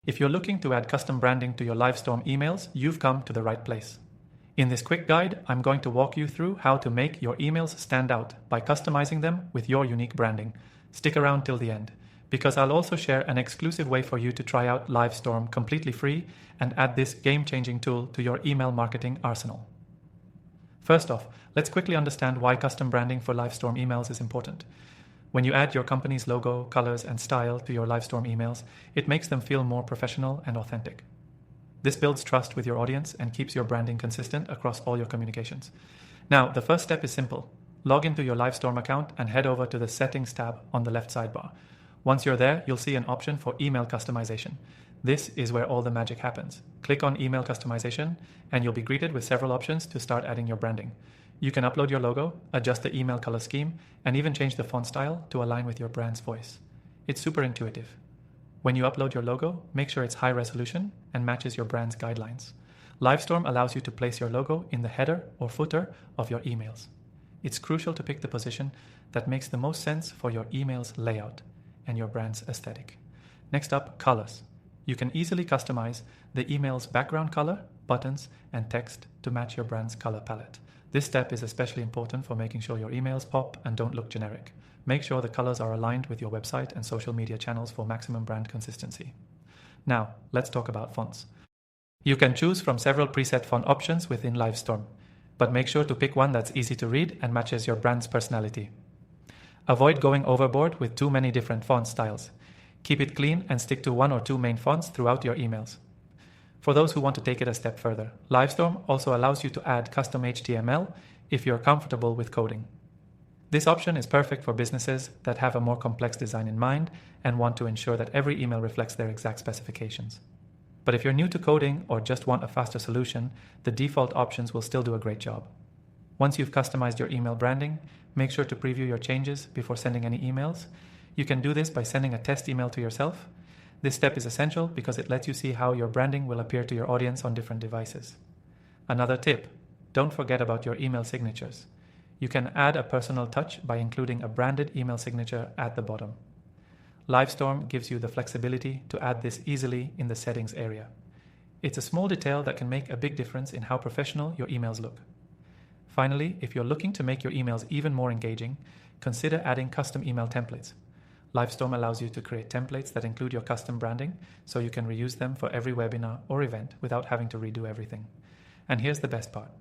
If you're looking to add custom branding to your Livestorm emails, you've come to the right place. In this quick guide, I'm going to walk you through how to make your emails stand out by customizing them with your unique branding. Stick around till the end, because I'll also share an exclusive way for you to try out Livestorm completely free and add this game-changing tool to your email marketing arsenal. First off, let's quickly understand why custom branding for Livestorm emails is important. When you add your company's logo, colors, and style to your Livestorm emails, it makes them feel more professional and authentic. This builds trust with your audience and keeps your branding consistent across all your communications. Now, the first step is simple. Log into your Livestorm account and head over to the Settings tab on the left sidebar. Once you're there, you'll see an option for email customization. This is where all the magic happens. Click on Email Customization, and you'll be greeted with several options to start adding your branding. You can upload your logo, adjust the email color scheme, and even change the font style to align with your brand's voice. It's super intuitive. When you upload your logo, make sure it's high resolution and matches your brand's guidelines. Livestorm allows you to place your logo in the header or footer of your emails. It's crucial to pick the position that makes the most sense for your email's layout and your brand's aesthetic. Next up, colors. You can easily customize the email's background color, buttons, and text to match your brand's color palette. This step is especially important for making sure your emails pop and don't look generic. Make sure the colors are aligned with your website and social media channels for maximum brand consistency. Now, let's talk about fonts. You can choose from several preset font options within Livestorm, but make sure to pick one that's easy to read and matches your brand's personality. Avoid going overboard with too many different font styles. Keep it clean and stick to one or two main fonts throughout your emails. For those who want to take it a step further, Livestorm also allows you to add custom HTML if you're comfortable with coding. This option is perfect for businesses that have a more complex design in mind and want to ensure that every email reflects their exact specifications. But if you're new to coding or just want a faster solution, the default options will still do a great job. Once you've customized your email branding, make sure to preview your changes before sending any emails. You can do this by sending a test email to yourself. This step is essential because it lets you see how your branding will appear to your audience on different devices. Another tip, don't forget about your email signatures. You can add a personal touch by including a branded email signature at the bottom. Livestorm gives you the flexibility to add this easily in the settings area. It's a small detail that can make a big difference in how professional your emails look. Finally, if you're looking to make your emails even more engaging, consider adding custom email templates. Livestorm allows you to create templates that include your custom branding, so you can reuse them for every webinar or event without having to redo everything. And here's the best part.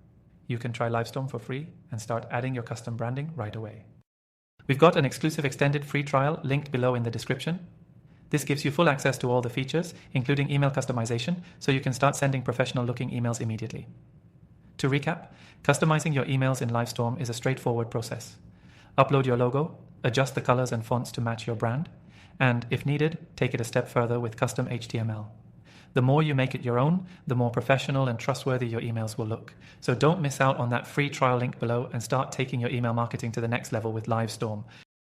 You can try Livestorm for free and start adding your custom branding right away. We've got an exclusive extended free trial linked below in the description. This gives you full access to all the features, including email customization, so you can start sending professional-looking emails immediately. To recap, customizing your emails in Livestorm is a straightforward process. Upload your logo, adjust the colors and fonts to match your brand, and, if needed, take it a step further with custom HTML. The more you make it your own, the more professional and trustworthy your emails will look. So don't miss out on that free trial link below and start taking your email marketing to the next level with Livestorm.